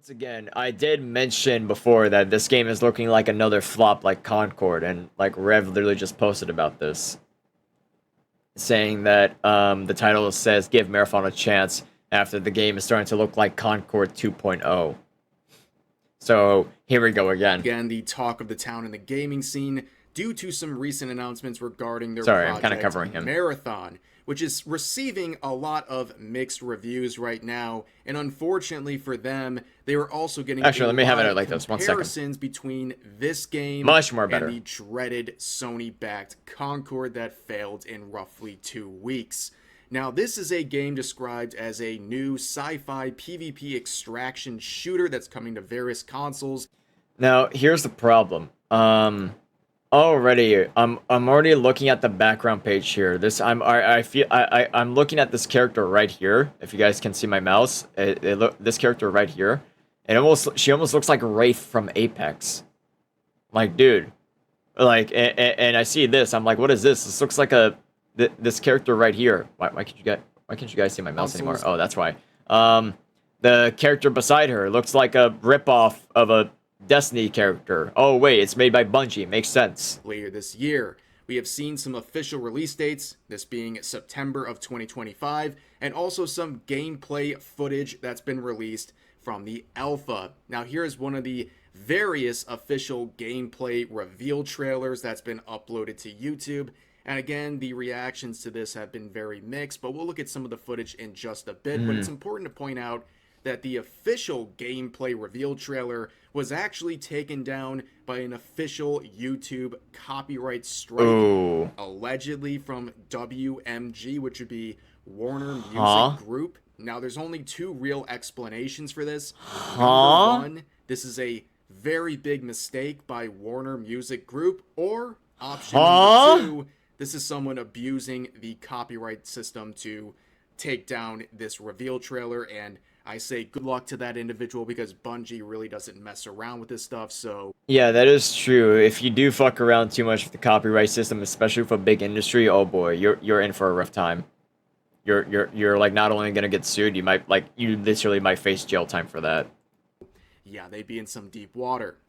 Once again, I did mention before that this game is looking like another flop like Concord, and like Rev literally just posted about this, saying that the title says give Marathon a chance after the game is starting to look like Concord 2.0. So here we go again. Again, the talk of the town in the gaming scene due to some recent announcements regarding their Sorry, I'm kind of project covering him. Marathon, which is receiving a lot of mixed reviews right now. And unfortunately for them, they were also getting Actually, let me have it of like this. 1 second. comparisons between this game Much more and better. the dreaded Sony-backed Concord that failed in roughly 2 weeks. Now, this is a game described as a new sci-fi PvP extraction shooter that's coming to various consoles. Now, here's the problem. Already, I'm already looking at the background page here. I'm looking at this character right here. If you guys can see my mouse, this character right here, she almost looks like Wraith from Apex. Like, dude, like, and I see this. I'm like, what is this? This looks like this character right here. Why can't you guys see my mouse anymore? Oh, that's why. The character beside her looks like a ripoff of a Destiny character. Oh wait, it's made by Bungie. Makes sense. Later this year, we have seen some official release dates, this being September of 2025, and also some gameplay footage that's been released from the alpha. Now here is one of the various official gameplay reveal trailers that's been uploaded to YouTube. And again, the reactions to this have been very mixed, but we'll look at some of the footage in just a bit. But it's important to point out that the official gameplay reveal trailer was actually taken down by an official YouTube copyright strike, allegedly from WMG, which would be Warner Music Group. Now, there's only 2 real explanations for this. Number 1, this is a very big mistake by Warner Music Group, or option number 2, this is someone abusing the copyright system to take down this reveal trailer, and I say good luck to that individual because Bungie really doesn't mess around with this stuff. So yeah, that is true. If you do fuck around too much with the copyright system, especially for a big industry, oh boy, you're in for a rough time. You're like not only gonna get sued, you literally might face jail time for that. Yeah, they'd be in some deep water.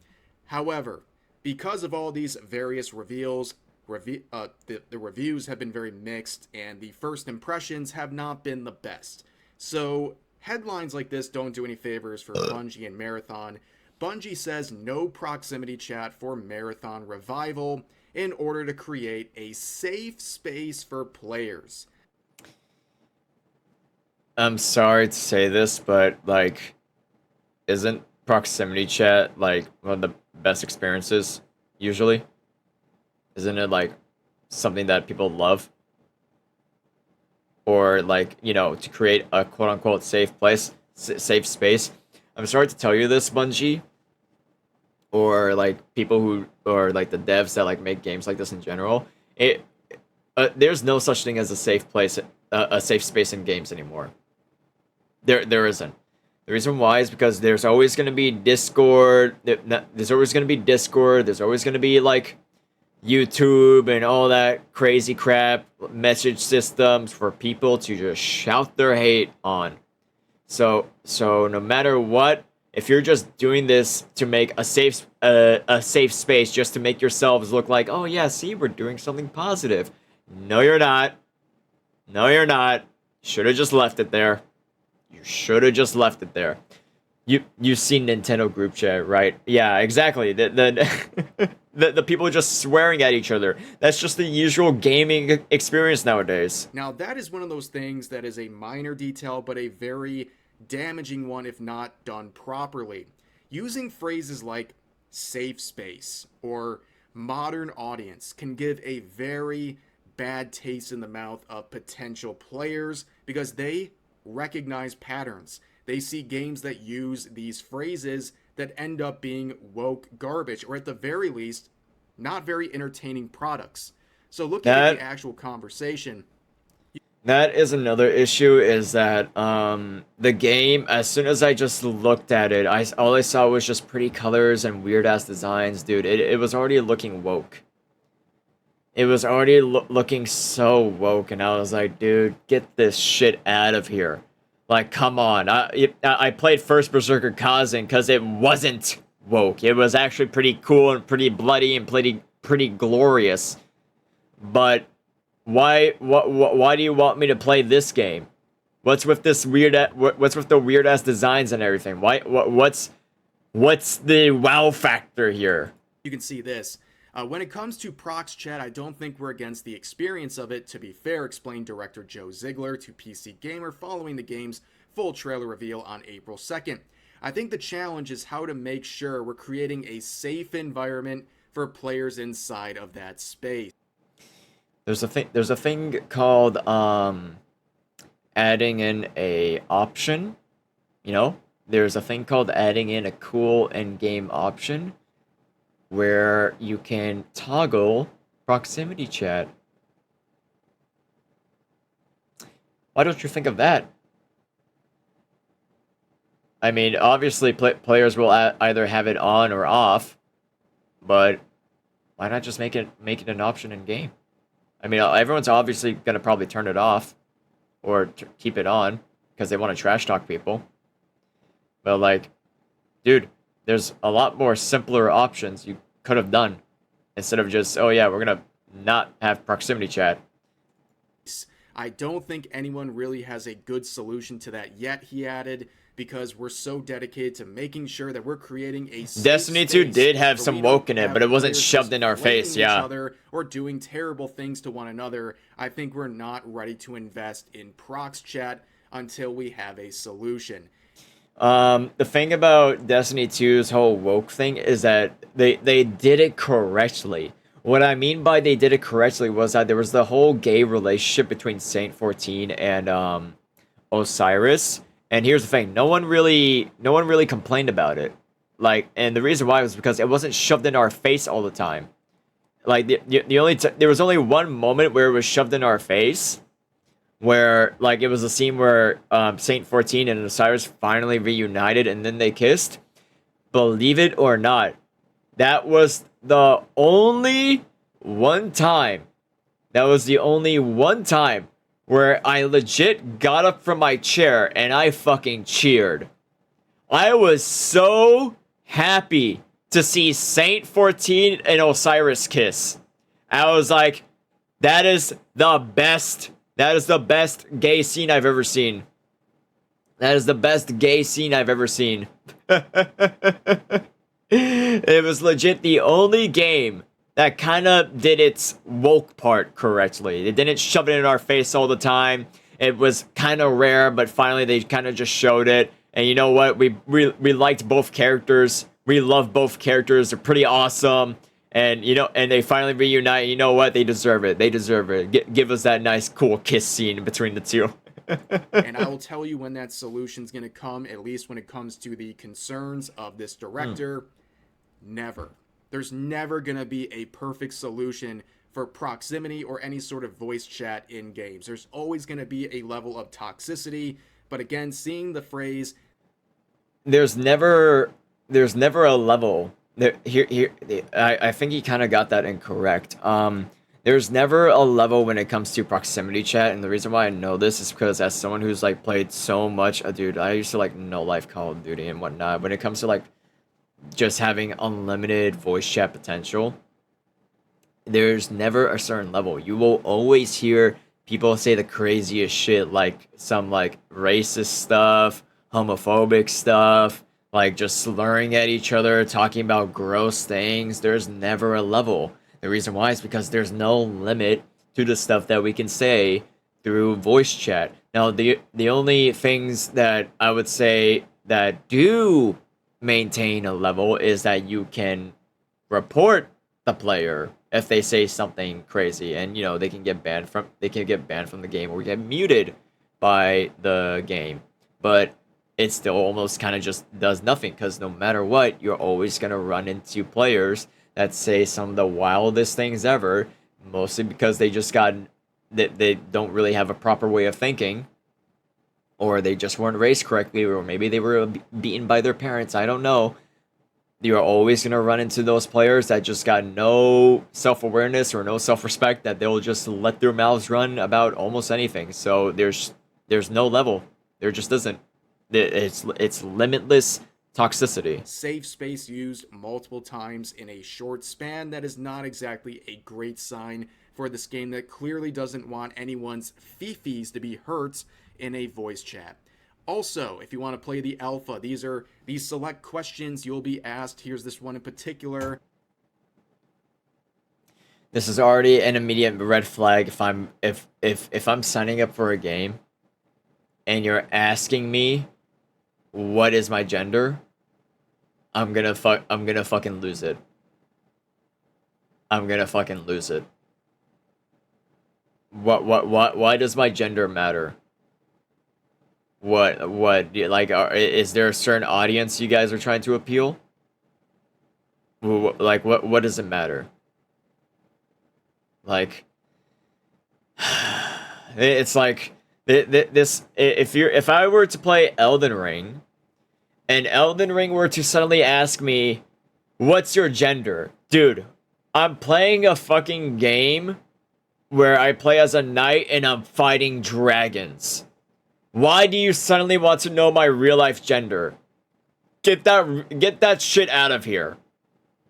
However, because of all these various reveals, the reviews have been very mixed, and the first impressions have not been the best. So headlines like this don't do any favors for Bungie and Marathon. Bungie says no proximity chat for Marathon Revival in order to create a safe space for players. I'm sorry to say this, but like, isn't proximity chat like one of the best experiences usually? Isn't it like something that people love? Or like, you know, to create a quote-unquote safe place, safe space. I'm sorry to tell you this, Bungie, or like people who, or like the devs that like make games like this in general. There's no such thing as a safe place, a safe space in games anymore. There isn't. The reason why is because there's always going to be Discord. There's always going to be Discord. There's always going to be like YouTube and all that crazy crap, message systems for people to just shout their hate on. So no matter what, if you're just doing this to make a safe space just to make yourselves look like, oh yeah, see, we're doing something positive. No, you're not. No, you're not. Should have just left it there. You should have just left it there. You've seen Nintendo group chat, right? Yeah, exactly. The people just swearing at each other. That's just the usual gaming experience nowadays. Now, that is one of those things that is a minor detail, but a very damaging one if not done properly. Using phrases like safe space or modern audience can give a very bad taste in the mouth of potential players because they recognize patterns. They see games that use these phrases that end up being woke garbage, or at the very least, not very entertaining products. So looking at the actual conversation. That is another issue, is that the game, as soon as I just looked at it, all I saw was just pretty colors and weird-ass designs, dude. It was already looking woke. It was already looking so woke, and I was like, dude, get this shit out of here. Like, come on. I played First Berserker Kazan because it wasn't woke. It was actually pretty cool and pretty bloody and pretty glorious. But why do you want me to play this game? What's with this what's with the weird ass designs and everything? What's the wow factor here? You can see this. When it comes to prox chat, I don't think we're against the experience of it. To be fair, explained director Joe Ziegler to PC Gamer following the game's full trailer reveal on April 2nd. I think the challenge is how to make sure we're creating a safe environment for players inside of that space. There's a thing called adding in a option, you know? There's a thing called adding in a cool in-game option where you can toggle proximity chat. Why don't you think of that? I mean, obviously players will either have it on or off, but why not just make it an option in game? I mean, everyone's obviously gonna probably turn it off or keep it on because they want to trash talk people. But like, dude, there's a lot more simpler options you could have done instead of just, oh yeah, we're gonna not have proximity chat. I don't think anyone really has a good solution to that yet, he added, because we're so dedicated to making sure that we're creating a safe Destiny 2 did have some woke in it, but it wasn't players shoved in our just face, blaming yeah. each other or doing terrible things to one another. I think we're not ready to invest in prox chat until we have a solution. The thing about Destiny 2's whole woke thing is that they did it correctly. What I mean by they did it correctly was that there was the whole gay relationship between Saint 14 and Osiris. And here's the thing, no one really complained about it. Like, and the reason why was because it wasn't shoved in our face all the time. Like there was only one moment where it was shoved in our face, where like it was a scene where Saint 14 and Osiris finally reunited and then they kissed. Believe it or not, that was the only one time. That was the only one time where I legit got up from my chair and I fucking cheered. I was so happy to see Saint 14 and Osiris kiss. I was like, that is the best gay scene I've ever seen. That is the best gay scene I've ever seen. It was legit the only game that kind of did its woke part correctly. It didn't shove it in our face all the time. It was kind of rare, but finally they kind of just showed it. And you know what? We liked both characters. We love both characters. They're pretty awesome. And you know, and they finally reunite. You know what? They deserve it. They deserve it. Give us that nice, cool kiss scene between the two. And I will tell you when that solution's going to come, at least when it comes to the concerns of this director. Never. There's never going to be a perfect solution for proximity or any sort of voice chat in games. There's always going to be a level of toxicity. But again, seeing the phrase, there's never a level. I think he kind of got that incorrect. There's never a level when it comes to proximity chat, and the reason why I know this is because as someone who's like played so much, dude, I used to like no life Call of Duty and whatnot. When it comes to like just having unlimited voice chat potential, there's never a certain level. You will always hear people say the craziest shit, like some like racist stuff, homophobic stuff, like just slurring at each other, talking about gross things. There's never a level. The reason why is because there's no limit to the stuff that we can say through voice chat. Now, the only things that I would say that do maintain a level is that you can report the player if they say something crazy, and you know they can get banned from the game or get muted by the game. But it still almost kind of just does nothing, because no matter what, you're always gonna run into players that say some of the wildest things ever, mostly because they just they don't really have a proper way of thinking, or they just weren't raised correctly, or maybe they were beaten by their parents. I don't know. You're always going to run into those players that just got no self-awareness or no self-respect, that they'll just let their mouths run about almost anything. So there's no level. There just doesn't. It's limitless toxicity. Safe space used multiple times in a short span. That is not exactly a great sign for this game that clearly doesn't want anyone's fifis to be hurt in a voice chat. Also, if you want to play the alpha, these are these select questions you'll be asked. Here's this one in particular. This is already an immediate red flag if I'm signing up for a game and you're asking me what is my gender, I'm gonna fucking lose it. I'm gonna fucking lose it. Why does my gender matter? What like is there a certain audience you guys are trying to appeal? Like what does it matter? Like it's like this if I were to play Elden Ring and Elden Ring were to suddenly ask me what's your gender? Dude, I'm playing a fucking game where I play as a knight and I'm fighting dragons. Why do you suddenly want to know my real life gender? Get that shit out of here.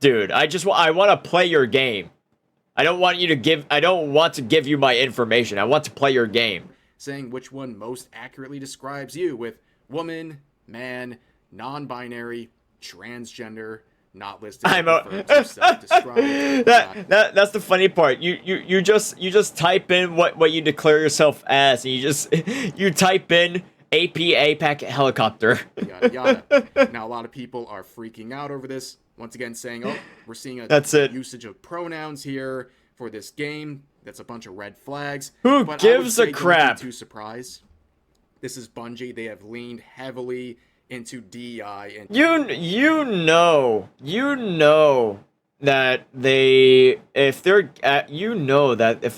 Dude, I want to play your game. I don't want to give you my information. I want to play your game. Saying which one most accurately describes you with woman, man, non-binary, transgender, not listed. That's the funny part. You just type in what you declare yourself as, and you type in APAC helicopter. Yada yada. Now a lot of people are freaking out over this. Once again, saying, "Oh, we're seeing a usage of pronouns here for this game. That's a bunch of red flags." Who gives a crap? Don't be too surprised. This is Bungie. They have leaned heavily into DEI, and you know that if the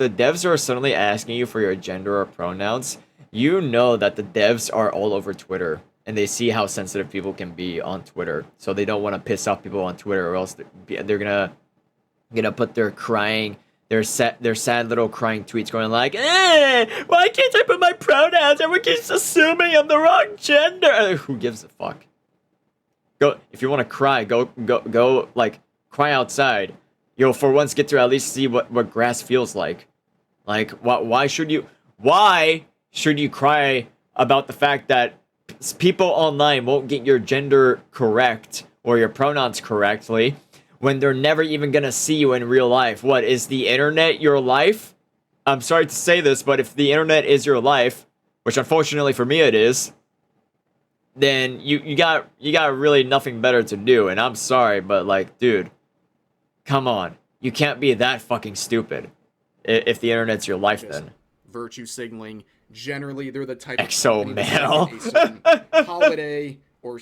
devs are suddenly asking you for your gender or pronouns, you know that the devs are all over Twitter and they see how sensitive people can be on Twitter, so they don't want to piss off people on Twitter, or else they're gonna put their sad little crying tweets going like, why can't I put my pronouns? Everyone keeps assuming I'm the wrong gender. Who gives a fuck? Go, if you want to cry, go like cry outside. You'll for once get to at least see what grass feels like. Like why should you cry about the fact that people online won't get your gender correct or your pronouns correctly when they're never even gonna see you in real life? What, is the internet your life? I'm sorry to say this, but if the internet is your life, which unfortunately for me it is, then you got really nothing better to do. And I'm sorry, but like, dude, come on. You can't be that fucking stupid if the internet's your life then. Virtue signaling, generally they're the type Exo of male. A certain holiday or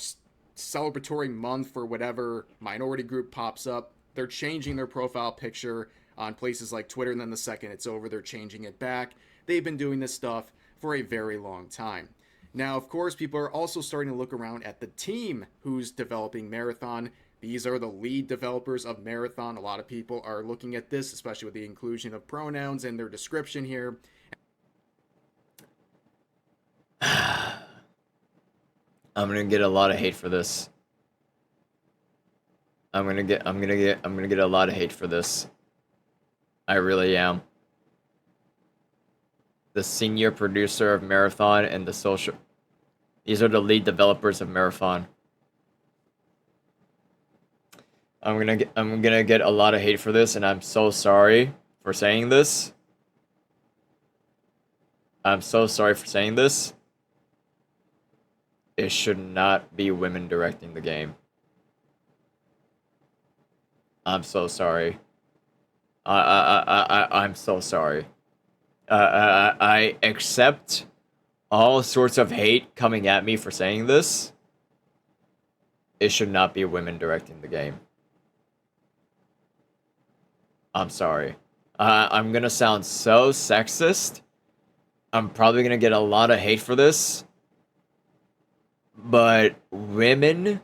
celebratory month for whatever minority group pops up, they're changing their profile picture on places like Twitter, and then the second it's over, they're changing it back. They've been doing this stuff for a very long time. Now, of course, people are also starting to look around at the team who's developing Marathon. These are the lead developers of Marathon. A lot of people are looking at this, especially with the inclusion of pronouns in their description here. I'm gonna get a lot of hate for this. I'm gonna get a lot of hate for this. I really am. The senior producer of Marathon and the social. These are the lead developers of Marathon. I'm gonna get a lot of hate for this, and I'm so sorry for saying this. I'm so sorry for saying this. It should not be women directing the game. I'm so sorry. I'm so sorry. I accept all sorts of hate coming at me for saying this. It should not be women directing the game. I'm sorry. I'm gonna sound so sexist. I'm probably gonna get a lot of hate for this. But women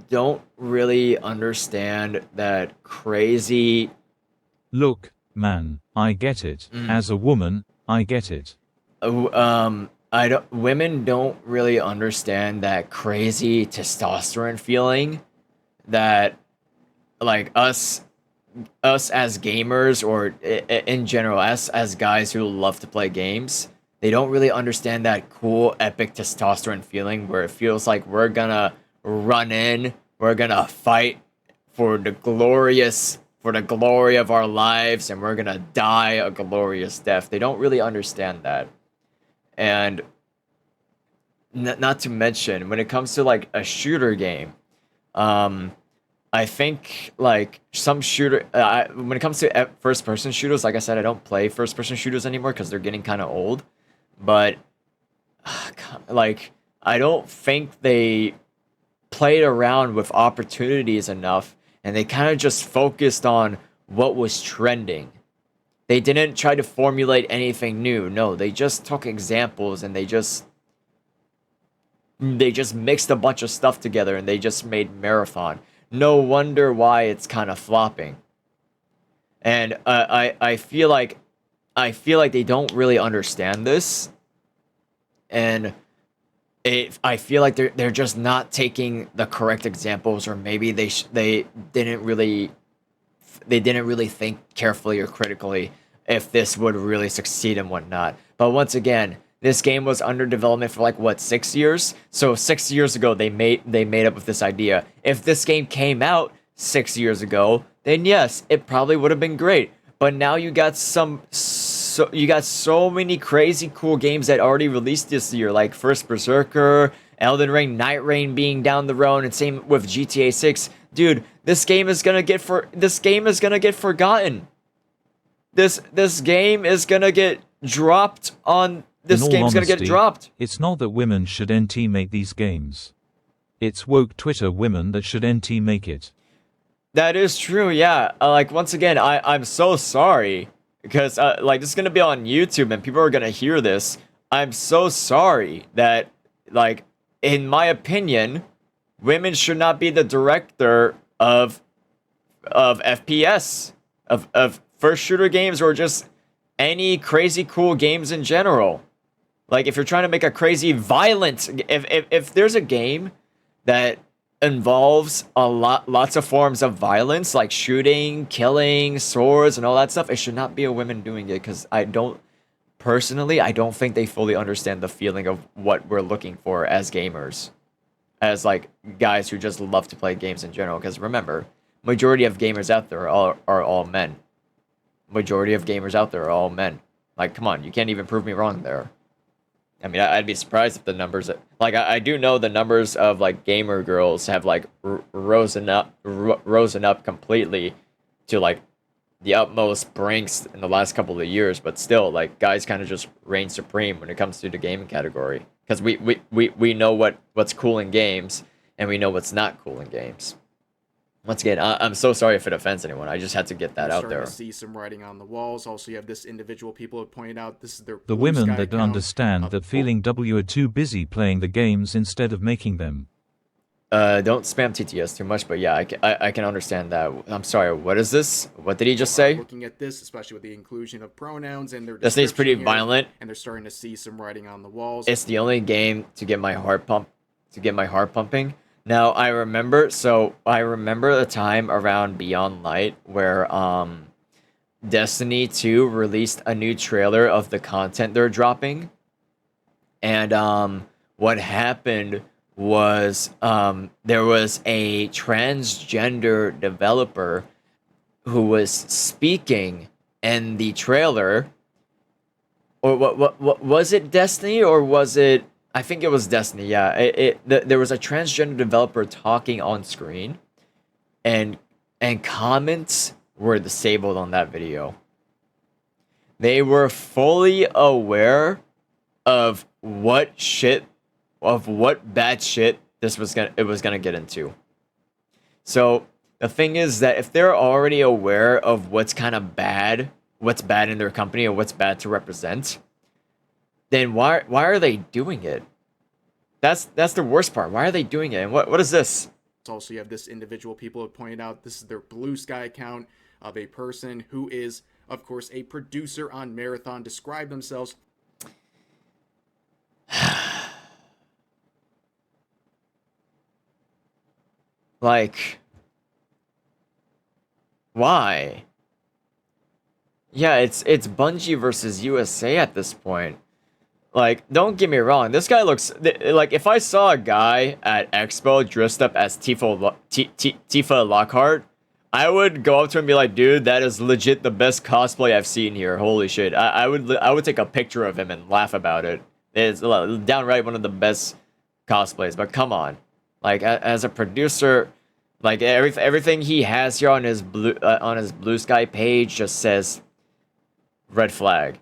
don't really understand that crazy. Look, man, I get it. As a woman, I get it. I don't women don't really understand that crazy testosterone feeling that like us as gamers or in general us as guys who love to play games, they don't really understand that cool epic testosterone feeling where it feels like we're gonna run in, we're gonna fight for the glory of our lives, and we're gonna die a glorious death. They don't really understand that. And not to mention when it comes to like a shooter game, um I think like some when it comes to first person shooters, like I said, I don't play first person shooters anymore because they're getting kind of old. But like I don't think they played around with opportunities enough, and they kind of just focused on what was trending. They didn't try to formulate anything new. No, they just took examples and they just mixed a bunch of stuff together and they just made Marathon. No wonder why it's kind of flopping. And I feel like they don't really understand this, and I feel like they're just not taking the correct examples, or maybe they didn't really think carefully or critically if this would really succeed and whatnot. But once again, this game was under development for like what 6 years. So 6 years ago, they made up with this idea. If this game came out 6 years ago, then yes, it probably would have been great. But now you got so many crazy cool games that already released this year, like First Berserker, Elden Ring, Night Rain being down the road, and same with GTA 6. Dude, this game is gonna get forgotten. This game is gonna get dropped on In this all game's gonna get honesty, dropped. it's not that women should NT make these games. It's woke Twitter women that should NT make it. That is true, yeah. Like once again, I'm so sorry because like this is gonna be on YouTube and people are gonna hear this. I'm so sorry that like in my opinion, women should not be the director of FPS of first shooter games or just any crazy cool games in general. Like if you're trying to make a crazy violent, if there's a game that involves lots of forms of violence like shooting, killing, swords, and all that stuff, it should not be a woman doing it because I don't think they fully understand the feeling of what we're looking for as gamers, as like guys who just love to play games in general. Because remember, majority of gamers out there are all men. Majority of gamers out there are all men. Like, come on, you can't even prove me wrong there. I mean, I'd be surprised if the numbers, like, I do know the numbers of like gamer girls have like risen up completely to like the utmost brinks in the last couple of years, but still, like, guys kind of just reign supreme when it comes to the gaming category because we know what's cool in games and we know what's not cool in games. Once again, I'm so sorry if it offends anyone. I just had to get that We're out starting there. to see some writing on the walls. Also, you have this individual people have pointed out this is their The blue women sky that don't account. understand that feeling W are too busy playing the games instead of making them. Don't spam TTS too much, but yeah, I can understand that. I'm sorry, what is this? What did he just say? Looking at this, especially with the inclusion of pronouns and their This thing's pretty description here, violent. and they're starting to see some writing on the walls. It's the only game to get my heart pumping. Now I remember the time around Beyond Light where Destiny 2 released a new trailer of the content they're dropping. And what happened was there was a transgender developer who was speaking in the trailer. Or what was it, Destiny, or was it? I think it was Destiny. Yeah, there was a transgender developer talking on screen, and comments were disabled on that video. They were fully aware of what bad shit it was gonna get into. So the thing is that if they're already aware of what's kind of bad, what's bad in their company or what's bad to represent, then why are they doing it? That's the worst part. Why are they doing it? And what is this? Also, you have this individual people have pointed out this is their blue sky account of a person who is, of course, a producer on Marathon. Describe themselves. Like, why? Yeah, it's Bungie versus USA at this point. Like, don't get me wrong. This guy looks like if I saw a guy at Expo dressed up as Tifa Lockhart, I would go up to him and be like, "Dude, that is legit the best cosplay I've seen here. Holy shit!" I would take a picture of him and laugh about it. It's downright one of the best cosplays. But come on, like as a producer, like everything he has here on his Blue Sky page just says red flag.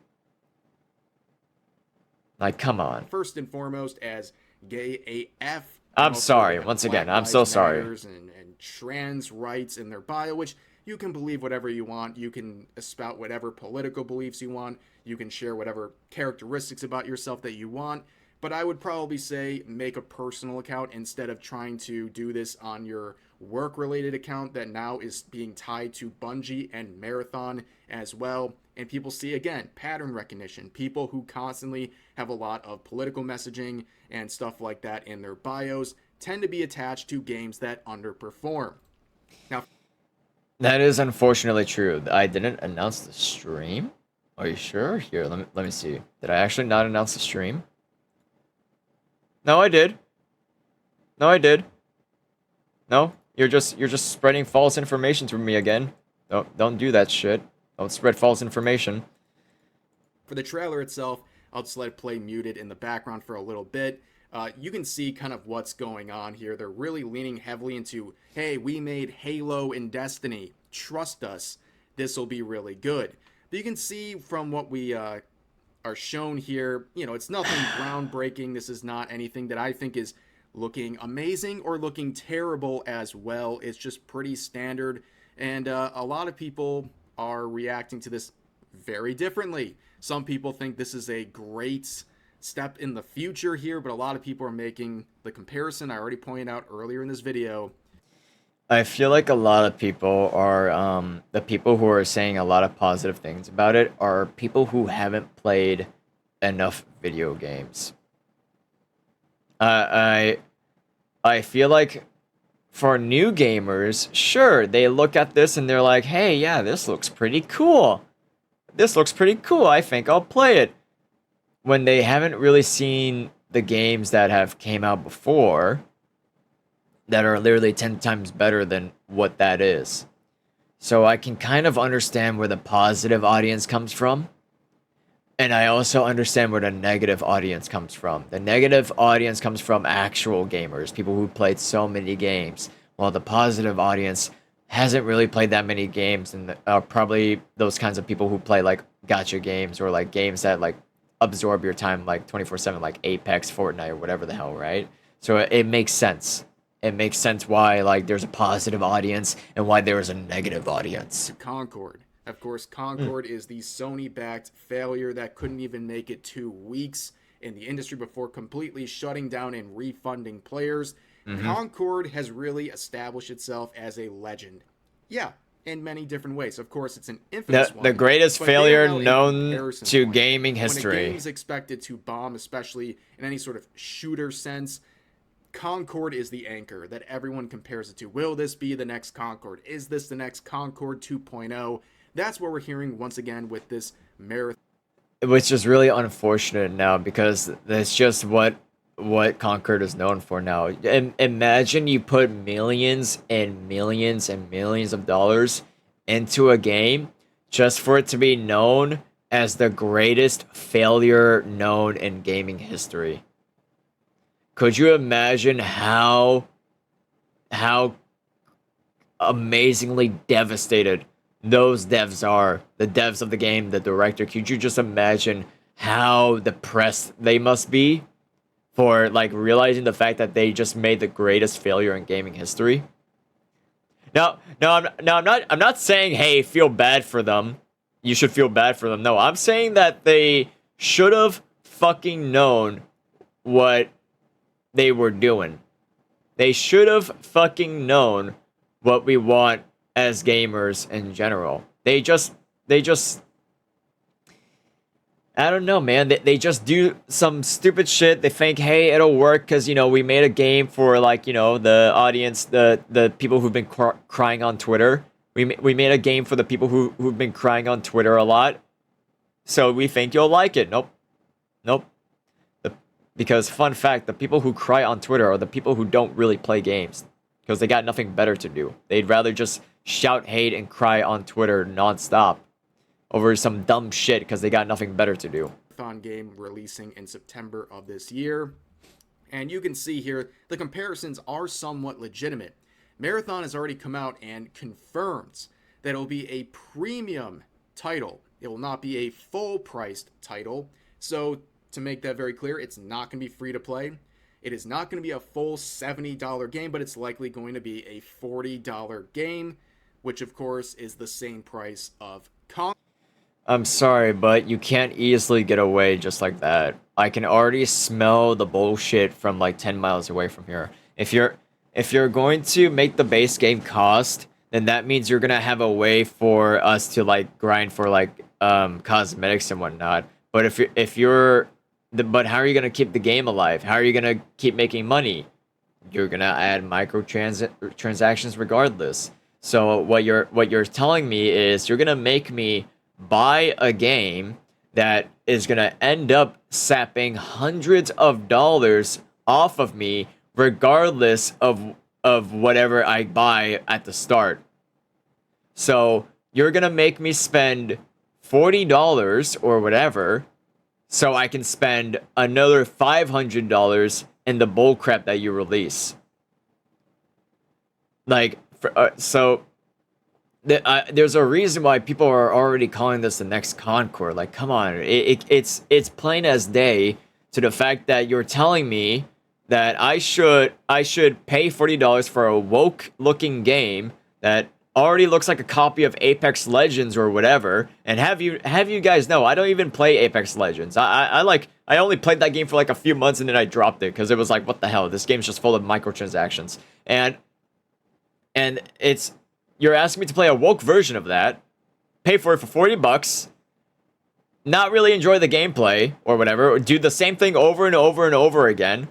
Like, come on. First and foremost as gay AF. I'm sorry. Once again, I'm so sorry. And trans rights in their bio, which you can believe whatever you want. You can espout whatever political beliefs you want. You can share whatever characteristics about yourself that you want. But I would probably say make a personal account instead of trying to do this on your work-related account that now is being tied to Bungie and Marathon as well. And people see, again, pattern recognition. People who constantly have a lot of political messaging and stuff like that in their bios tend to be attached to games that underperform. Now, that is unfortunately true. I didn't announce the stream. Are you sure? Here, let me see. Did I actually not announce the stream? No, I did. No, I did. No, you're just spreading false information to me again. Don't do that shit. Don't spread false information. for the trailer itself, I'll just let it play muted in the background for a little bit. You can see kind of what's going on here. They're really leaning heavily into, hey, we made Halo and Destiny. Trust us. This will be really good. But you can see from what we are shown here, you know, it's nothing groundbreaking. This is not anything that I think is looking amazing or looking terrible as well. It's just pretty standard. And a lot of people are reacting to this very differently. Some people think this is a great step in the future here, but a lot of people are making the comparison I already pointed out earlier in this video. I feel like a lot of people are, the people who are saying a lot of positive things about it are people who haven't played enough video games. I feel like for new gamers, sure, they look at this and they're like, hey, yeah, this looks pretty cool. This looks pretty cool. I think I'll play it. When they haven't really seen the games that have came out before that are literally 10 times better than what that is. So I can kind of understand where the positive audience comes from. And I also understand where the negative audience comes from. The negative audience comes from actual gamers, people who played so many games, while the positive audience hasn't really played that many games, and are probably those kinds of people who play like gacha games or like games that like absorb your time like 24/7, like Apex, Fortnite, or whatever the hell, right? So it makes sense. It makes sense why like there's a positive audience and why there is a negative audience. Concord. Of course, Concord is the Sony-backed failure that couldn't even make it 2 weeks in the industry before completely shutting down and refunding players. Concord has really established itself as a legend. Yeah, in many different ways. Of course, it's an infamous one. The greatest but they are failure now a known comparison to point. gaming When a history. game is expected to bomb, especially in any sort of shooter sense, Concord is the anchor that everyone compares it to. Will this be the next Concord? Is this the next Concord 2.0? That's what we're hearing once again with this marathon. Which is really unfortunate now because that's just what Concord is known for now. Imagine you put millions and millions and millions of dollars into a game just for it to be known as the greatest failure known in gaming history. Could you imagine how amazingly devastated those devs are, the devs of the game, the director? Could you just imagine how depressed they must be for like realizing the fact that they just made the greatest failure in gaming history? I'm not saying, hey, feel bad for them. You should feel bad for them. No, I'm saying that they should have fucking known what they were doing. They should have fucking known what we want as gamers in general. They just I don't know, man. They just do some stupid shit. They think, hey, it'll work because, we made a game for, like, the audience, the people who've been crying on Twitter. We made a game for the people who've been crying on Twitter a lot. So we think you'll like it. Nope. Nope. Because, fun fact, the people who cry on Twitter are the people who don't really play games. Because they got nothing better to do. They'd rather just shout hate and cry on Twitter nonstop over some dumb shit because they got nothing better to do. Marathon game releasing in September of this year. And you can see here the comparisons are somewhat legitimate. Marathon has already come out and confirmed that it will be a premium title. It will not be a full-priced title. So to make that very clear, it's not going to be free to play. It is not going to be a full $70 game, but it's likely going to be a $40 game, which of course is the same price of Conquer. I'm sorry, but you can't easily get away just like that. I can already smell the bullshit from like 10 miles away from here. If you're going to make the base game cost, then that means you're gonna have a way for us to like grind for like cosmetics and whatnot. But but how are you gonna keep the game alive? How are you gonna keep making money? You're gonna add transactions regardless. So what you're telling me is you're gonna make me buy a game that is gonna end up sapping hundreds of dollars off of me, regardless of whatever I buy at the start. So you're gonna make me spend $40 or whatever, so I can spend another $500 in the bullcrap that you release. Like, there's a reason why people are already calling this the next Concord. Like, come on, it's plain as day to the fact that you're telling me that I should pay $40 for a woke looking game that already looks like a copy of Apex Legends or whatever. And have you guys know, I don't even play Apex Legends. I only played that game for like a few months and then I dropped it because it was like, what the hell? This game's just full of microtransactions. And you're asking me to play a woke version of that, pay for it for $40, not really enjoy the gameplay or whatever, or do the same thing over and over and over again,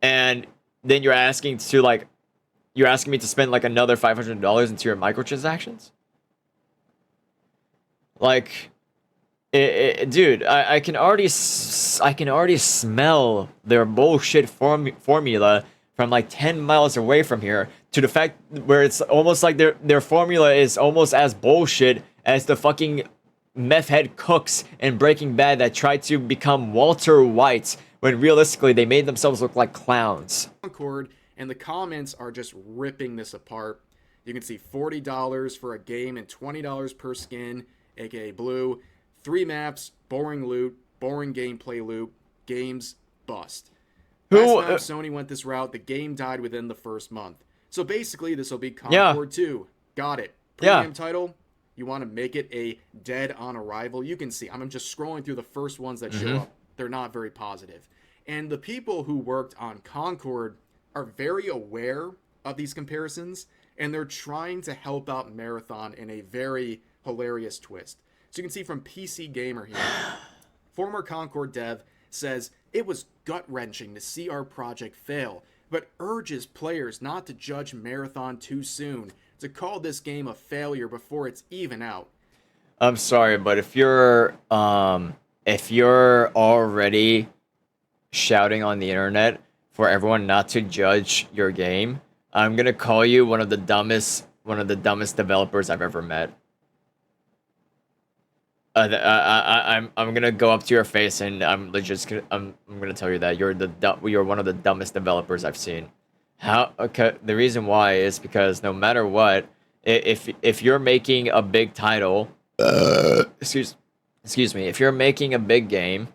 and then you're asking me to spend like another $500 into your microtransactions? Like, dude, I can already smell their bullshit formula from like 10 miles away from here, to the fact where it's almost like their formula is almost as bullshit as the fucking meth head cooks in Breaking Bad that tried to become Walter White when realistically they made themselves look like clowns. Concord, and the comments are just ripping this apart. You can see $40 for a game and $20 per skin, aka blue. 3 maps, boring loot, boring gameplay loop, games bust. Last time Sony went this route, the game died within the first month. So basically, this will be Concord 2. Got it. Premium title. You want to make it a dead on arrival. You can see, I'm just scrolling through the first ones that show up. They're not very positive. And the people who worked on Concord are very aware of these comparisons, and they're trying to help out Marathon in a very hilarious twist. So you can see from PC Gamer here, former Concord dev says, it was gut-wrenching to see our project fail, but urges players not to judge Marathon too soon, to call this game a failure before it's even out. I'm sorry, but if you're already shouting on the internet for everyone not to judge your game, I'm gonna call you one of the dumbest developers I've ever met. I'm gonna go up to your face and I'm gonna tell you that you're one of the dumbest developers I've seen. How? Okay, the reason why is because no matter what, if you're making a big title, excuse me, if you're making a big game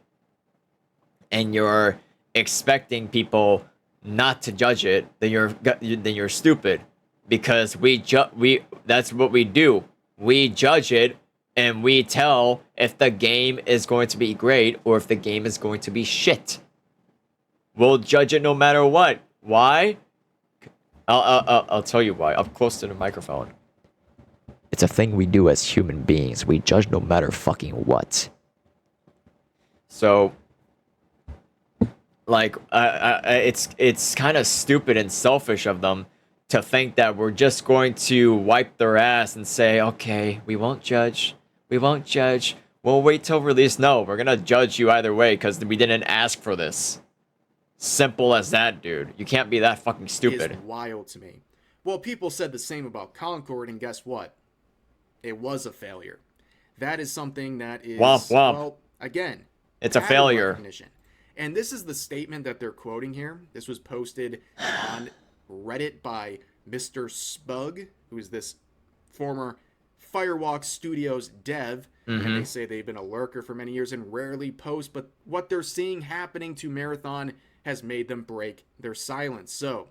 and you're expecting people not to judge it, then you're stupid, because that's what we do. We judge it. And we tell if the game is going to be great or if the game is going to be shit. We'll judge it no matter what. Why? I'll tell you why. I'm close to the microphone. It's a thing we do as human beings. We judge no matter fucking what. So, like, it's kind of stupid and selfish of them to think that we're just going to wipe their ass and say, okay, we won't judge. We won't judge. We'll wait till release. No, we're gonna judge you either way because we didn't ask for this. Simple as that, dude. You can't be that fucking stupid. Is wild to me. Well, people said the same about Concord, and guess what? It was a failure. That is something that is, Womp womp. well, again, It's a pattern failure. recognition. And this is the statement that they're quoting here. This was posted on Reddit by Mr. Spug, who is this former Firewalk Studios dev. And they say they've been a lurker for many years and rarely post, but what they're seeing happening to Marathon has made them break their silence. So,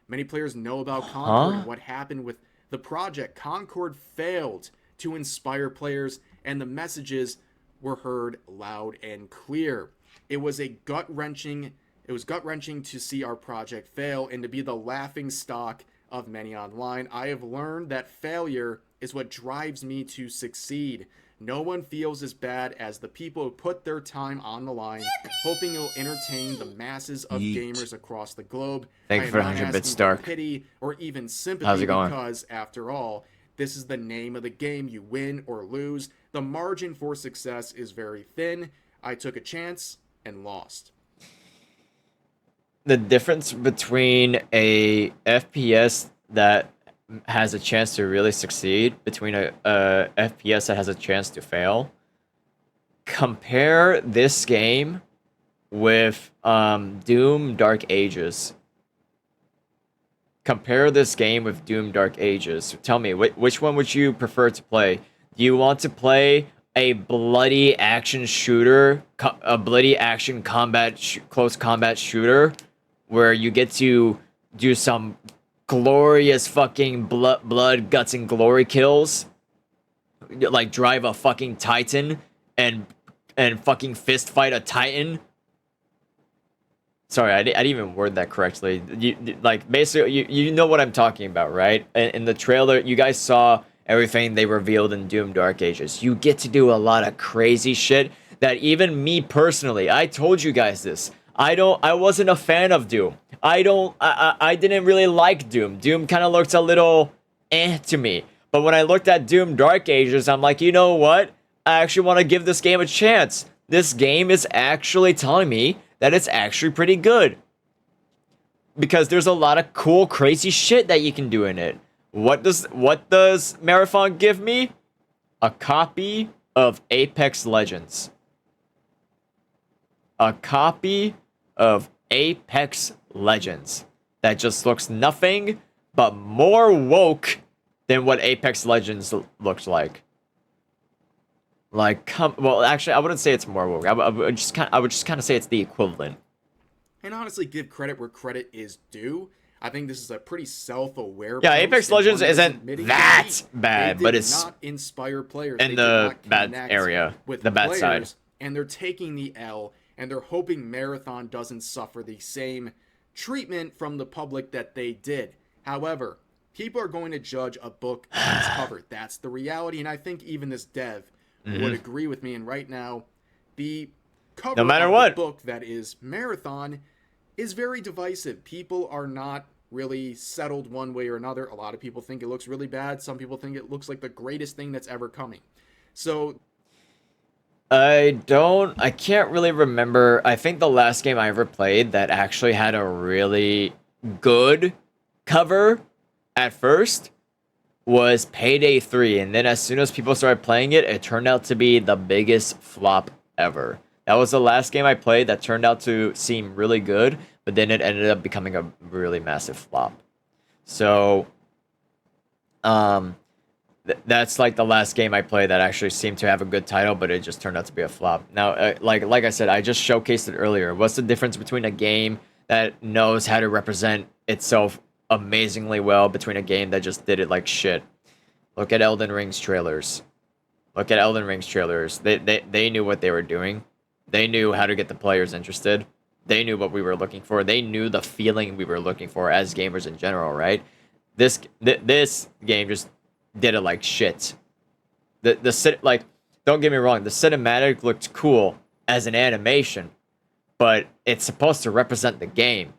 many players know about Concord and what happened with the project. Concord failed to inspire players, and the messages were heard loud and clear. It was gut-wrenching to see our project fail and to be the laughing stock of many online. I have learned that failure is what drives me to succeed. No one feels as bad as the people who put their time on the line, hoping it'll entertain the masses of gamers across the globe. Thank you for 100 bits, Stark. Pity or even sympathy. How's it going? Because, after all, this is the name of the game. You win or lose. The margin for success is very thin. I took a chance and lost. The difference between a FPS that has a chance to really succeed between a FPS that has a chance to fail. Compare this game with Doom Dark Ages. Compare this game with Doom Dark Ages. Tell me, which one would you prefer to play? Do you want to play a bloody action shooter, a bloody action close combat shooter, where you get to do some glorious fucking blood, guts, and glory kills, like drive a fucking Titan and fucking fist fight a Titan? Sorry, I didn't even word that correctly. Like, basically, you know what I'm talking about, right? In the trailer, you guys saw everything they revealed in Doom Dark Ages. You get to do a lot of crazy shit that even me personally, I told you guys this. I wasn't a fan of Doom. I didn't really like Doom. Doom kind of looked a little to me. But when I looked at Doom Dark Ages, I'm like, you know what? I actually want to give this game a chance. This game is actually telling me that it's actually pretty good. Because there's a lot of cool, crazy shit that you can do in it. What does Marathon give me? A copy of Apex Legends. A copy of Apex Legends that just looks nothing but more woke than what Apex Legends looks like. Well, actually, I wouldn't say it's more woke. I would just kind of say it's the equivalent. And honestly, give credit where credit is due. I think this is a pretty self-aware. Yeah, Apex Legends isn't that bad, but it's not inspire players in the bad area, with the bad side. And they're taking the L, and they're hoping Marathon doesn't suffer the same treatment from the public that they did. However, people are going to judge a book on its cover. That's the reality, and I think even this dev would agree with me. And right now, the cover of the book that is Marathon is very divisive. People are not really settled one way or another. A lot of people think it looks really bad. Some people think it looks like the greatest thing that's ever coming. So I can't really remember. I think the last game I ever played that actually had a really good cover at first was Payday 3. And then as soon as people started playing it, it turned out to be the biggest flop ever. That was the last game I played that turned out to seem really good, but then it ended up becoming a really massive flop. So, that's like the last game I played that actually seemed to have a good title, but it just turned out to be a flop. Now, like I said, I just showcased it earlier. What's the difference between a game that knows how to represent itself amazingly well between a game that just did it like shit? Look at Elden Ring's trailers. They knew what they were doing. They knew how to get the players interested. They knew what we were looking for. They knew the feeling we were looking for as gamers in general, right? This game just did it like shit. Don't get me wrong, the cinematic looked cool, as an animation, but it's supposed to represent the game.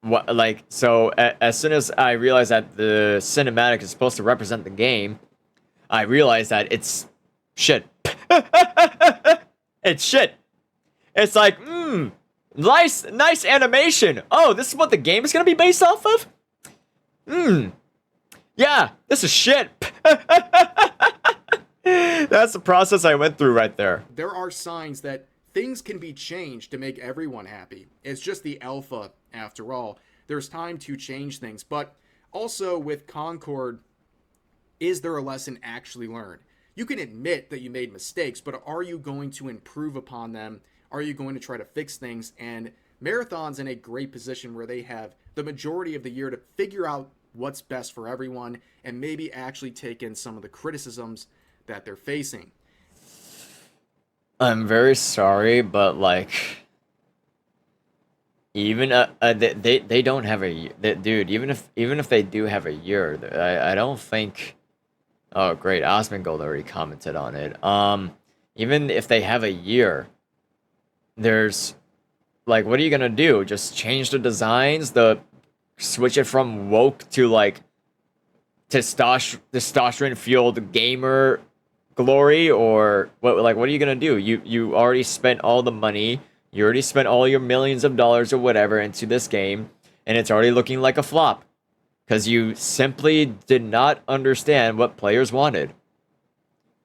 What, like, so as soon as I realized that the cinematic is supposed to represent the game, I realized that it's shit. It's shit. It's like, nice animation. Oh, this is what the game is gonna be based off of? Yeah, this is shit. That's the process I went through right there. There are signs that things can be changed to make everyone happy. It's just the alpha, after all. There's time to change things. But also with Concord, is there a lesson actually learned? You can admit that you made mistakes, but are you going to improve upon them? Are you going to try to fix things? And Marathon's in a great position where they have the majority of the year to figure out what's best for everyone and maybe actually take in some of the criticisms that they're facing. I'm very sorry, but like, even they don't have dude. Even if they do have a year, I don't think. Oh, great! Asmongold already commented on it. Even if they have a year, there's like, what are you gonna do? Just change the designs, switch it from woke to like testosterone fueled gamer glory, or what? Like, what are you gonna do? You already spent all the money. You already spent all your millions of dollars or whatever into this game, and it's already looking like a flop because you simply did not understand what players wanted.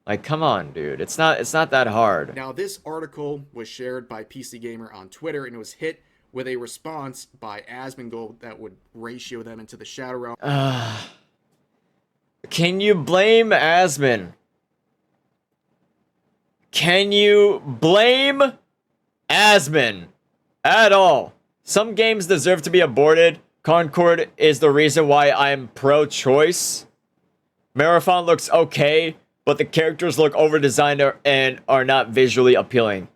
Like, come on, dude. It's not that hard. Now, this article was shared by PC Gamer on Twitter, and it was hit with a response by Asmongold that would ratio them into the Shadow Realm. Can you blame Asmon? Can you blame Asmon at all? Some games deserve to be aborted. Concord is the reason why I'm pro-choice. Marathon looks okay, but the characters look over-designed and are not visually appealing.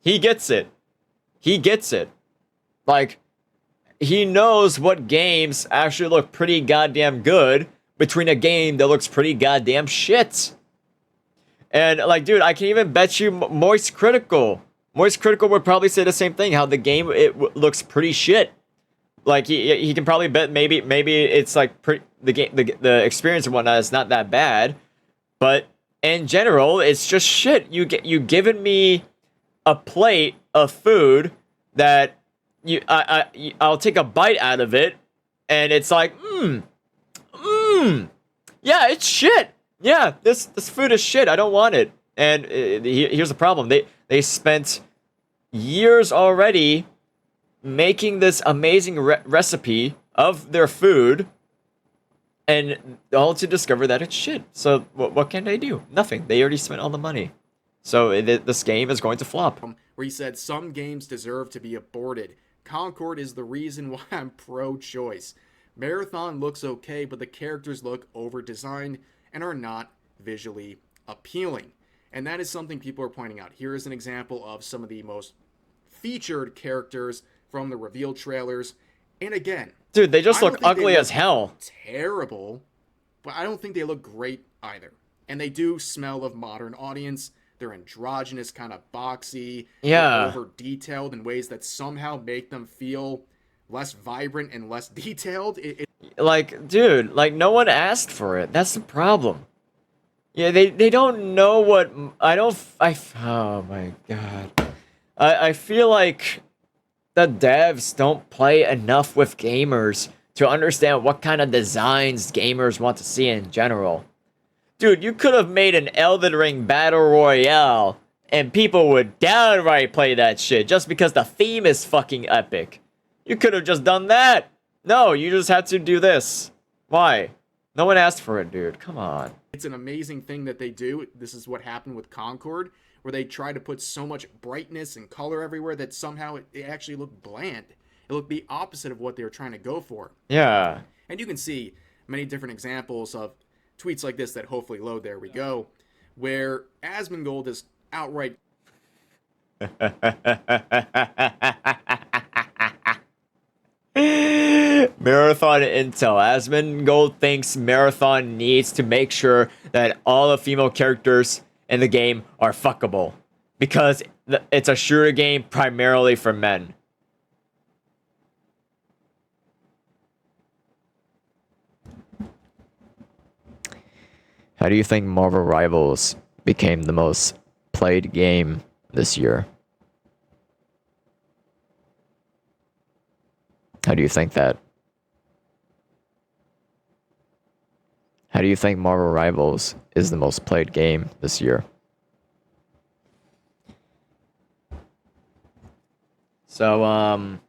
He gets it. He gets it. Like, he knows what games actually look pretty goddamn good between a game that looks pretty goddamn shit. And, like, dude, I can even bet you Moist Critical would probably say the same thing, how the game, looks pretty shit. Like, he can probably bet maybe it's like the experience and whatnot is not that bad, but in general, it's just shit. You given me a plate of food that I'll take a bite out of it, and it's like, yeah, it's shit. Yeah, this food is shit. I don't want it. And here's the problem: they spent years already making this amazing recipe of their food, and all to discover that it's shit. So what can they do? Nothing. They already spent all the money. So this game is going to flop. Where he said some games deserve to be aborted. Concord is the reason why I'm pro-choice. Marathon looks okay, but the characters look over-designed and are not visually appealing. And that is something people are pointing out. Here is an example of some of the most featured characters from the reveal trailers. And again, dude, they just look ugly as hell. Terrible, but I don't think they look great either. And they do smell of modern audience. They're androgynous, kind of boxy, over detailed in ways that somehow make them feel less vibrant and less detailed. Like, dude, like, no one asked for it. That's the problem. Yeah, they don't know what oh my god. I feel like the devs don't play enough with gamers to understand what kind of designs gamers want to see in general. Dude, you could have made an Elden Ring Battle Royale, and people would downright play that shit just because the theme is fucking epic. You could have just done that. No, you just had to do this. Why? No one asked for it, dude. Come on. It's an amazing thing that they do. This is what happened with Concord, where they try to put so much brightness and color everywhere that somehow it actually looked bland. It looked the opposite of what they were trying to go for. Yeah. And you can see many different examples of tweets like this that hopefully load. There we go. Where Asmongold is outright... Marathon Intel. Asmongold thinks Marathon needs to make sure that all the female characters in the game are fuckable. because it's a shooter game primarily for men. How do you think Marvel Rivals became the most played game this year? How do you think that? How do you think Marvel Rivals is the most played game this year? So,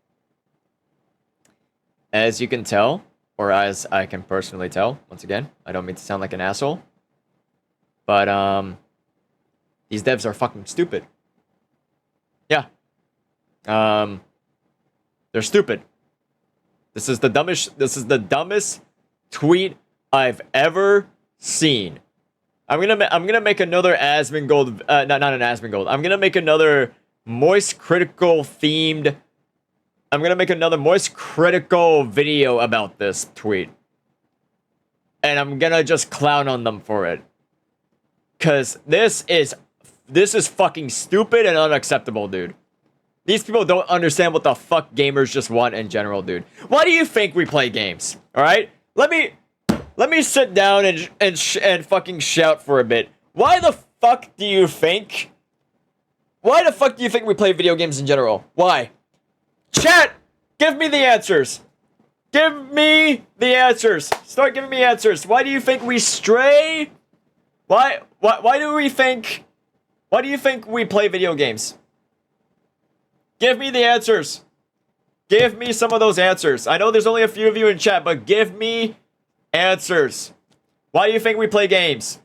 as you can tell, or as I can personally tell, once again, I don't mean to sound like an asshole, but, these devs are fucking stupid. Yeah. They're stupid. This is the dumbest tweet I've ever seen. I'm gonna make another Asmongold, not an Asmongold. I'm gonna make another Moist Critical themed. I'm gonna make another Moist Critical video about this tweet, and I'm gonna just clown on them for it, cause this is fucking stupid and unacceptable, dude. These people don't understand what the fuck gamers just want in general, dude. Why do you think we play games? All right, let me sit down and fucking shout for a bit. Why the fuck do you think? Why the fuck do you think we play video games in general? Why? Chat, give me the answers. Give me the answers. Start giving me answers. Why do you think we stray? Why do we think? Why do you think we play video games? Give me the answers. Give me some of those answers. I know there's only a few of you in chat, but give me answers. Why do you think we play games?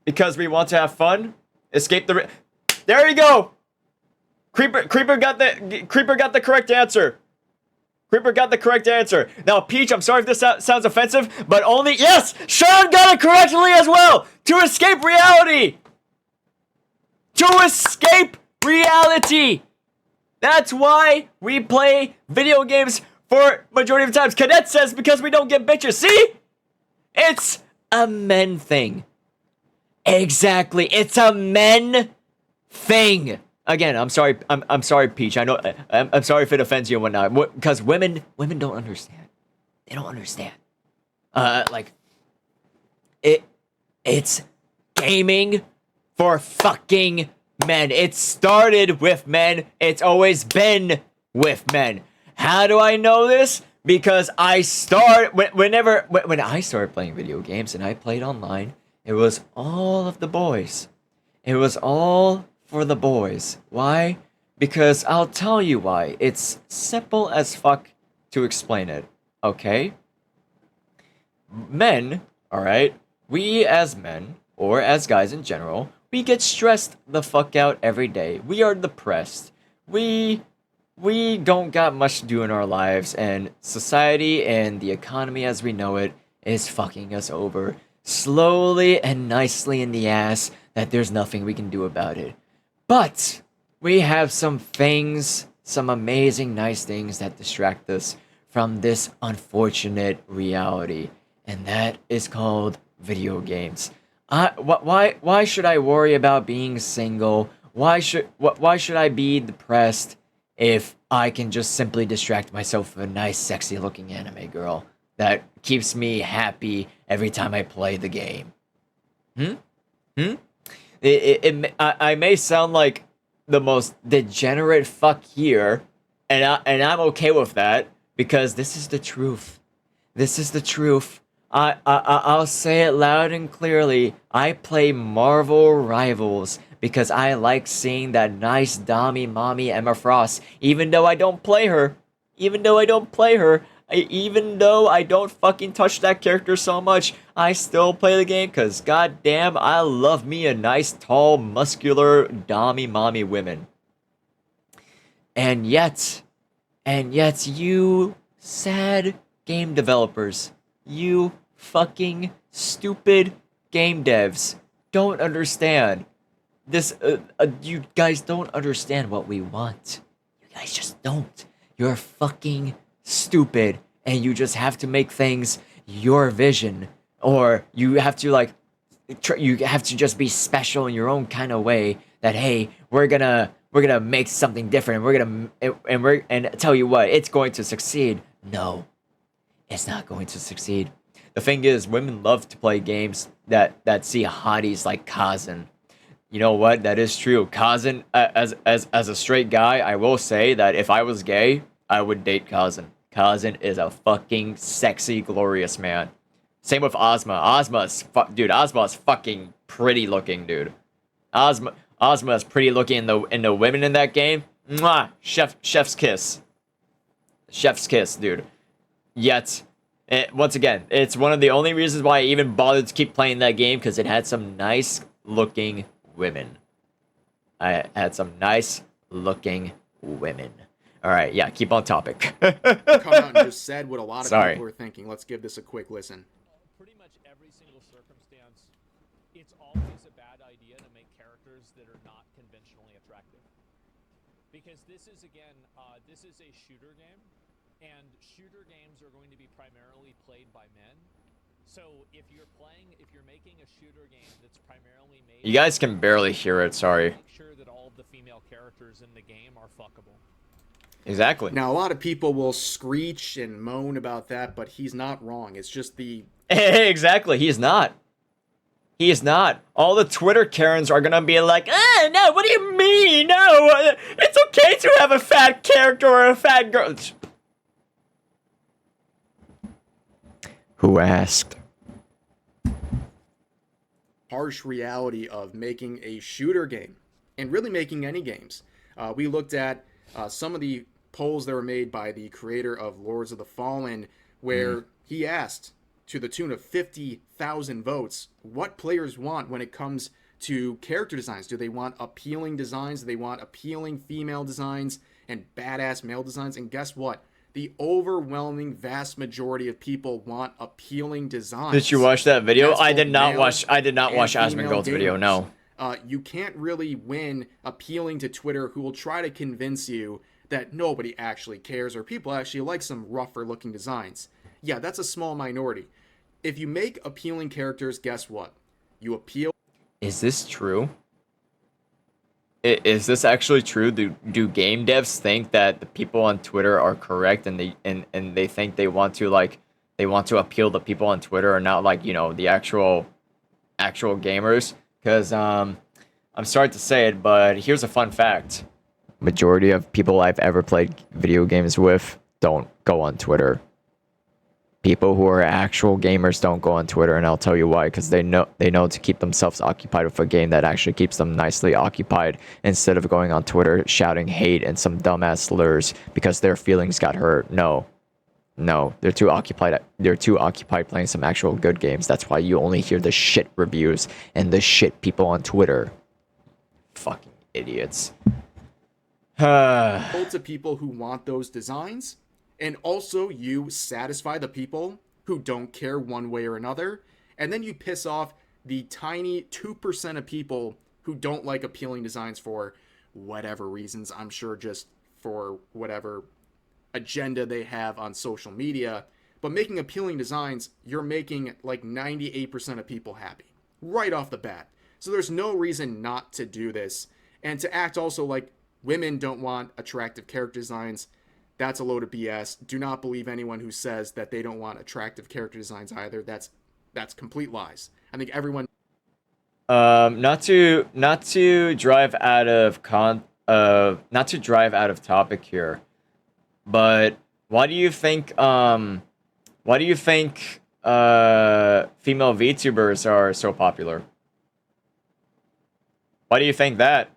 Because we want to have fun? Escape the... There you go! Creeper got the correct answer. Creeper got the correct answer. Now, Peach, I'm sorry if this sounds offensive, but only... Yes! Sean got it correctly as well! To escape reality! To escape reality! That's why we play video games for majority of the times. Cadet says because we don't get bitches. See? It's a men thing. Exactly. It's a men thing. Again, I'm sorry. I'm sorry, Peach. I know. I'm sorry if it offends you and whatnot. Because women don't understand. They don't understand. Like it's gaming for fucking men. It started with men. It's always been with men. How do I know this? Because when I started playing video games and I played online, it was all of the boys. It was all for the boys. Why? Because I'll tell you why. It's simple as fuck to explain it. Okay? Men, alright? We as men, or as guys in general, we get stressed the fuck out every day. We are depressed. We don't got much to do in our lives, and society and the economy as we know it is fucking us over slowly and nicely in the ass that there's nothing we can do about it. But we have some things, some amazing nice things that distract us from this unfortunate reality, and that is called video games. Why should I worry about being single? Why should I be depressed if I can just simply distract myself with a nice, sexy-looking anime girl that keeps me happy every time I play the game? I may sound like the most degenerate fuck here, and I'm okay with that because this is the truth. This is the truth. I'll say it loud and clearly. I play Marvel Rivals because I like seeing that nice dommy mommy Emma Frost. Even though I don't play her. Even though I don't fucking touch that character so much, I still play the game because goddamn, I love me a nice, tall, muscular dommy mommy women. And yet, you sad game developers, you fucking stupid game devs don't understand this. You guys don't understand what we want. You guys just don't. You're fucking stupid, and you just have to make things your vision, or you have to like you have to just be special in your own kind of way. That hey, we're gonna make something different. And tell you what, it's going to succeed. No, it's not going to succeed. The thing is, women love to play games that see hotties like Kazan. You know what? That is true. Kazan, as a straight guy, I will say that if I was gay, I would date Kazan. Kazan is a fucking sexy, glorious man. Same with Ozma. Dude, Ozma is fucking pretty looking, dude. Ozma is pretty looking in the women in that game. Mwah! Chef's kiss. Chef's kiss, dude. Yet, once again, it's one of the only reasons why I even bothered to keep playing that game, because it had some nice looking women. I had some nice looking women. All right, yeah, keep on topic. Come out and just said what a lot of Sorry. people are thinking. Let's give this a quick listen. Pretty much every single circumstance, it's always a bad idea to make characters that are not conventionally attractive. Because this is, again, this is a shooter game, and shooter games are going to be primarily played by men. So if you're making a shooter game that's primarily made... You guys can barely hear it, sorry. Make sure that all of the female characters in the game are fuckable. Exactly. Now, a lot of people will screech and moan about that, but he's not wrong. It's just the... Exactly, he's not. He is not. All the Twitter Karens are gonna be like, no, what do you mean? No, it's okay to have a fat character or a fat girl. Who asked? harsh reality of making a shooter game, and really making any games. We looked at some of the polls that were made by the creator of Lords of the Fallen, where he asked, to the tune of 50,000 votes, what players want when it comes to character designs. Do they want appealing designs? Do they want appealing female designs and badass male designs? And guess what? The overwhelming vast majority of people want appealing designs. Did you watch that video? That's I did both not male watch. I did not and watch female Asmongold's video. gamers. No. You can't really win appealing to Twitter, who will try to convince you that nobody actually cares or people actually like some rougher looking designs. Yeah, that's a small minority. If you make appealing characters, guess what? You appeal. Is this true? Is this actually true? Do game devs think that the people on Twitter are correct, and they think they want to appeal to people on Twitter, and not like, you know, the actual gamers? Because I'm sorry to say it, but here's a fun fact: majority of people I've ever played video games with don't go on Twitter. People who are actual gamers don't go on Twitter, and I'll tell you why. Because they know to keep themselves occupied with a game that actually keeps them nicely occupied, instead of going on Twitter shouting hate and some dumbass slurs because their feelings got hurt. No, they're too occupied. They're too occupied playing some actual good games. That's why you only hear the shit reviews and the shit people on Twitter. Fucking idiots. to people who want those designs, and also you satisfy the people who don't care one way or another, and then you piss off the tiny 2% of people who don't like appealing designs for whatever reasons. I'm sure just for whatever agenda they have on social media. But making appealing designs, you're making like 98% of people happy right off the bat. So there's no reason not to do this. And to act also like women don't want attractive character designs, that's a load of BS. Do not believe anyone who says that they don't want attractive character designs either. That's complete lies. I think everyone... Not to drive out of topic here, but why do you think female VTubers are so popular? Why do you think that?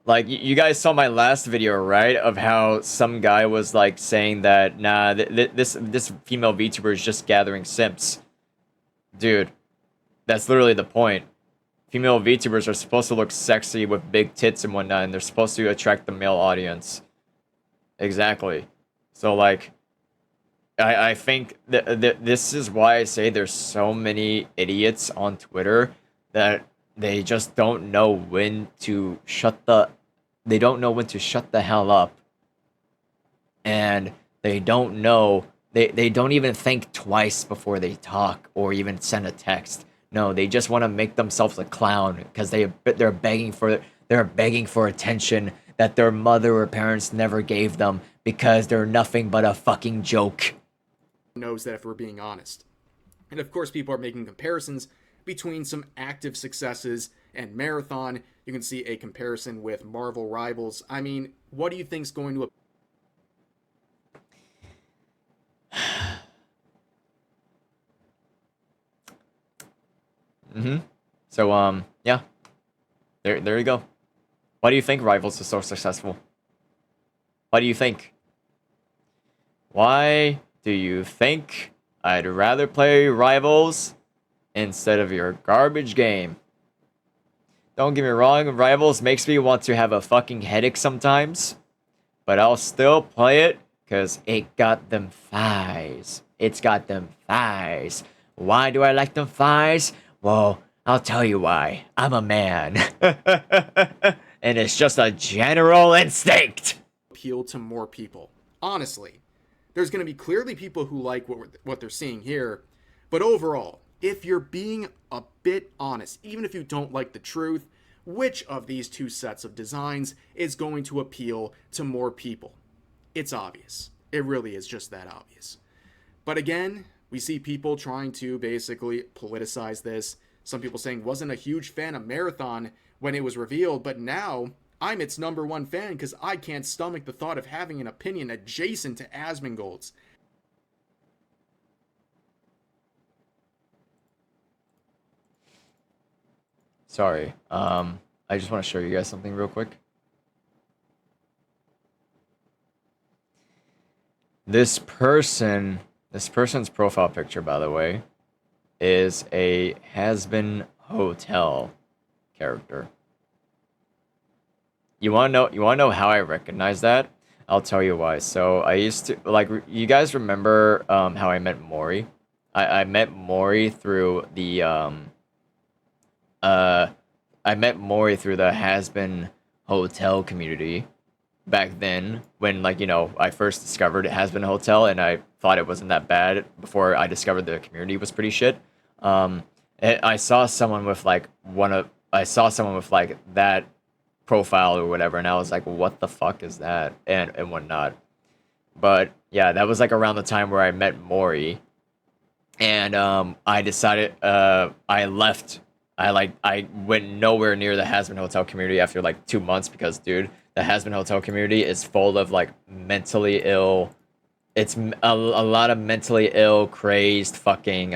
Like, you guys saw my last video, right? Of how some guy was like saying that, nah, this female VTuber is just gathering simps. Dude, that's literally the point. Female VTubers are supposed to look sexy with big tits and whatnot, and they're supposed to attract the male audience. Exactly. So, like, I think that this is why I say there's so many idiots on Twitter that they just don't know when to shut the hell up. And they don't know, they don't even think twice before they talk or even send a text. No, they just want to make themselves a clown because they're begging for attention that their mother or parents never gave them because they're nothing but a fucking joke. Knows that, if we're being honest. And of course, people are making comparisons between some active successes and Marathon. You can see a comparison with Marvel Rivals. I mean, what do you think's going to... So, yeah. There you go. Why do you think Rivals is so successful? Why do you think? Why do you think I'd rather play Rivals instead of your garbage game? Don't get me wrong, Rivals makes me want to have a fucking headache sometimes, but I'll still play it because it got them thighs. It's got them thighs. Why do I like them thighs? Well, I'll tell you why. I'm a man. And it's just a general instinct. Appeal to more people. Honestly, there's going to be clearly people who like what they're seeing here, but overall, if you're being a bit honest, even if you don't like the truth, which of these two sets of designs is going to appeal to more people? It's obvious. It really is just that obvious. But again, we see people trying to basically politicize this. Some people saying wasn't a huge fan of Marathon when it was revealed, but now I'm its #1 fan because I can't stomach the thought of having an opinion adjacent to Asmongold's. Sorry, I just want to show you guys something real quick. This person's profile picture, by the way, is a Has-Been Hotel character. You wanna know how I recognize that? I'll tell you why. So I used to, like, you guys remember how I met Mori? I met Mori through the Has-Been Hotel community back then, when, like, you know, I first discovered it Has-Been Hotel and I thought it wasn't that bad before I discovered the community was pretty shit. I saw someone with like that profile or whatever, and I was like, what the fuck is that, and whatnot. But yeah, that was like around the time where I met Mori, and I decided I left. I went nowhere near the Has-Been Hotel community after like 2 months because, dude, the Has-Been Hotel community is full of like mentally ill. It's a lot of mentally ill, crazed fucking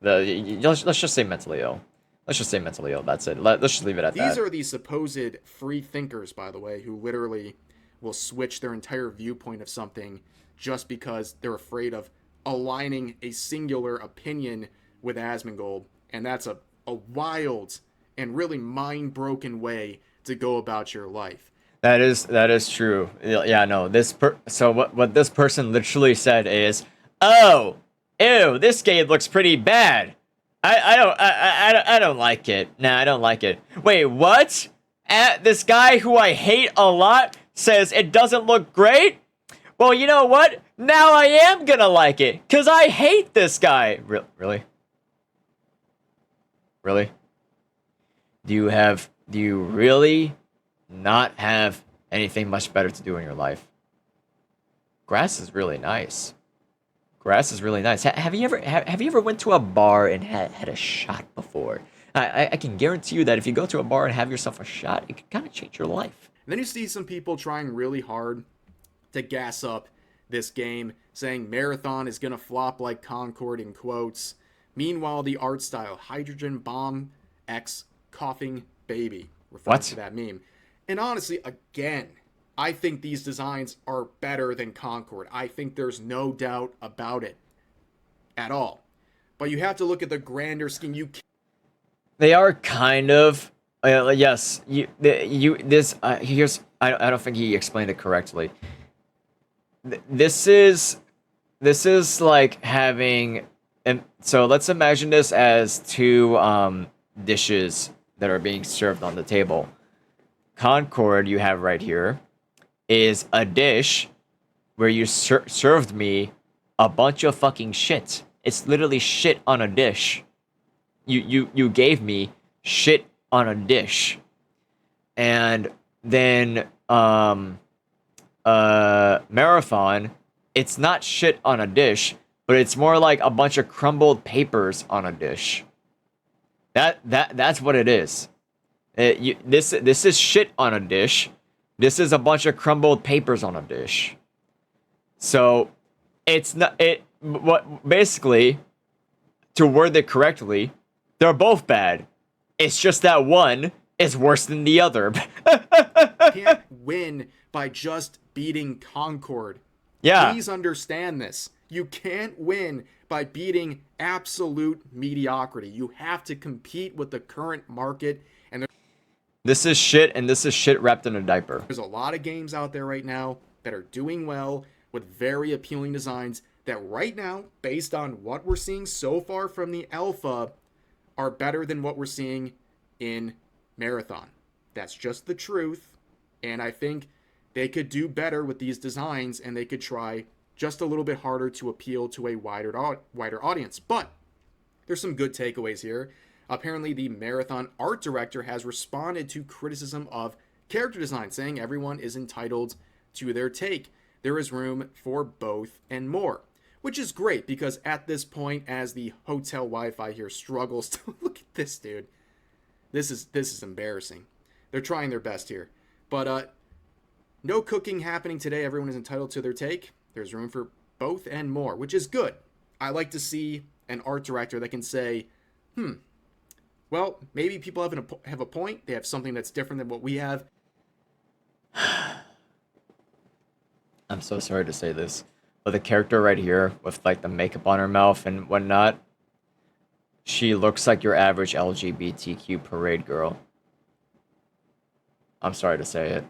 let's just say mentally ill. Let's just say mentally ill. That's it. Let's just leave it at that. These are the supposed free thinkers, by the way, who literally will switch their entire viewpoint of something just because they're afraid of aligning a singular opinion with Asmongold. And that's a wild and really mind-broken way to go about your life. That is true. Yeah, no. So what this person literally said is, "Oh, ew, this game looks pretty bad. I don't like it. Nah, I don't like it. Wait, what? This guy who I hate a lot says it doesn't look great? Well, you know what? Now I am gonna like it, cause I hate this guy." Really? Really? Do you really not have anything much better to do in your life? Grass is really nice. Grass is really nice. Have you ever went to a bar and had a shot before? I can guarantee you that if you go to a bar and have yourself a shot, it can kind of change your life. And then you see some people trying really hard to gas up this game, saying Marathon is gonna flop like Concord in quotes. Meanwhile, the art style, Hydrogen Bomb X Coughing Baby, referring to that meme. And honestly, again, I think these designs are better than Concord. I think there's no doubt about it at all. But you have to look at the grander scheme. They are kind of yes. Here's I don't think he explained it correctly. This is like having, and so let's imagine this as two dishes that are being served on the table. Concord, you have right here, is a dish where you served me a bunch of fucking shit It's literally shit on a dish. You gave me shit on a dish. And then Marathon, it's not shit on a dish, but it's more like a bunch of crumbled papers on a dish. That's what it is. This is shit on a dish. This is a bunch of crumbled papers on a dish. So it's not what basically, to word it correctly, they're both bad. It's just that one is worse than the other. Can't win by just beating Concord. Yeah. Please understand this. You can't win by beating absolute mediocrity. You have to compete with the current market, and this is shit, and this is shit wrapped in a diaper. there's a lot of games out there right now that are doing well with very appealing designs that right now, based on what we're seeing so far from the alpha, are better than what we're seeing in Marathon. That's just the truth, and I think they could do better with these designs, and they could try just a little bit harder to appeal to a wider audience. But there's some good takeaways here. Apparently, the Marathon art director has responded to criticism of character design, saying everyone is entitled to their take. There is room for both and more, which is great because at this point, as the hotel Wi-Fi here struggles to look at this dude, this is embarrassing. They're trying their best here, but no cooking happening today. Everyone is entitled to their take. There's room for both and more, which is good. I like to see an art director that can say, well, maybe people have a point. They have something that's different than what we have. I'm so sorry to say this, but the character right here with like the makeup on her mouth and whatnot, she looks like your average LGBTQ parade girl. I'm sorry to say it.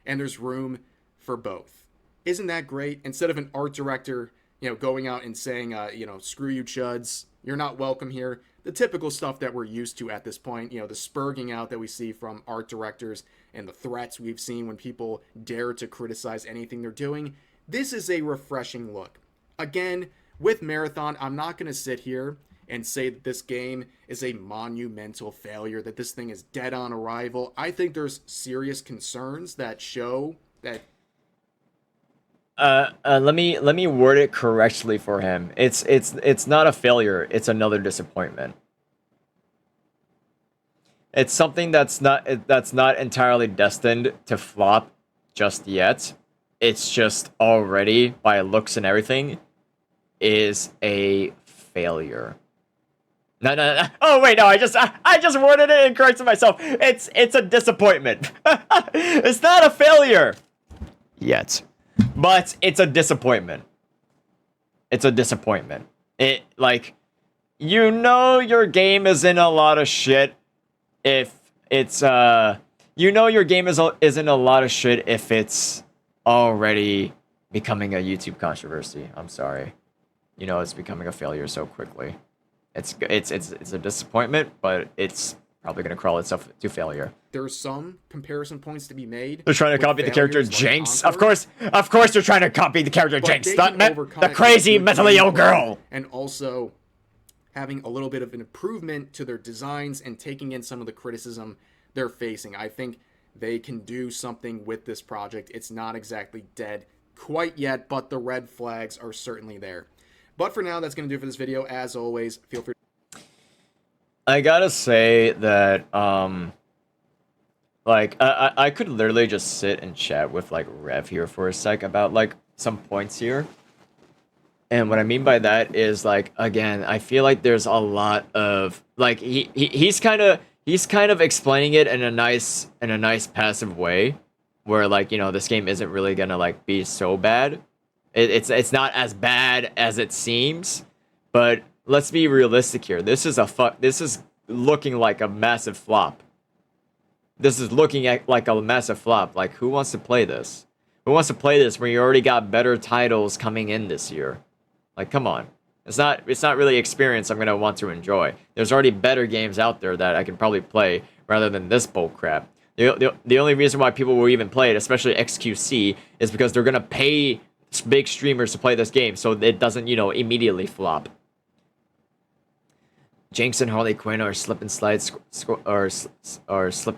And there's room for both. Isn't that great? Instead of an art director, going out and saying, screw you chuds, you're not welcome here. The typical stuff that we're used to at this point, the spurging out that we see from art directors and the threats we've seen when people dare to criticize anything they're doing. This is a refreshing look. Again, with Marathon, I'm not going to sit here and say that this game is a monumental failure, that this thing is dead on arrival. I think there's serious concerns that show that. Let me word it correctly for him. It's not a failure. It's another disappointment. It's something that's not entirely destined to flop just yet. It's just already, by looks and everything, is a failure. No. Oh wait, no. I just worded it incorrect to myself. It's a disappointment. It's not a failure yet. But it's a disappointment. It's a disappointment. It, like, your game is in a lot of shit if it's, your game is in a lot of shit if it's already becoming a YouTube controversy. I'm sorry. It's becoming a failure so quickly. It's a disappointment, but it's probably going to crawl itself to failure. There's some comparison points to be made. They're trying to copy the character Jinx. Of course they're trying to copy the character Jinx. The crazy mentally ill girl. And also having a little bit of an improvement to their designs and taking in some of the criticism they're facing. I think they can do something with this project. It's not exactly dead quite yet, but the red flags are certainly there. But for now, that's going to do it for this video. As always, feel free. I gotta say that, I could literally just sit and chat with, Rev here for a sec about, some points here. And what I mean by that is, again, I feel like there's a lot of, he's kind of explaining it in a nice passive way, where, this game isn't really gonna, be so bad. It's not as bad as it seems, but let's be realistic here. This is looking like a massive flop. This is looking at like a massive flop. Like, who wants to play this? Who wants to play this when you already got better titles coming in this year? Like, come on. It's not really experience I'm gonna want to enjoy. There's already better games out there that I can probably play rather than this bull crap. The only reason why people will even play it, especially XQC, is because they're gonna pay big streamers to play this game, so it doesn't, you know, immediately flop. Jinx and Harley Quinn are slip and slide slip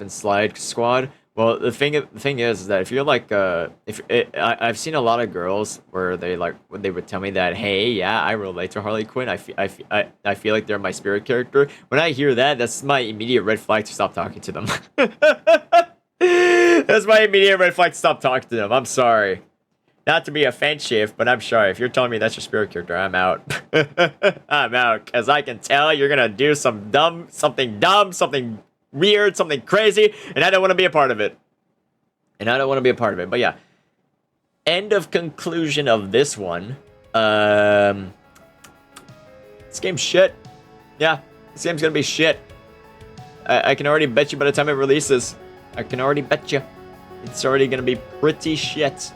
and slide squad. Well, the thing is that if you're like I've seen a lot of girls where they would tell me that, hey, yeah, I relate to Harley Quinn. I feel like they're my spirit character. When I hear that, that's my immediate red flag to stop talking to them. That's my immediate red flag to stop talking to them. I'm sorry. Not to be offensive, but I'm sorry. If you're telling me that's your spirit character, I'm out. I'm out, because I can tell you're gonna do something something weird, something crazy, and I don't want to be a part of it. But yeah. End of conclusion of this one. This game's shit. Yeah, this game's gonna be shit. I can already bet you by the time it releases. I can already bet you. It's already gonna be pretty shit.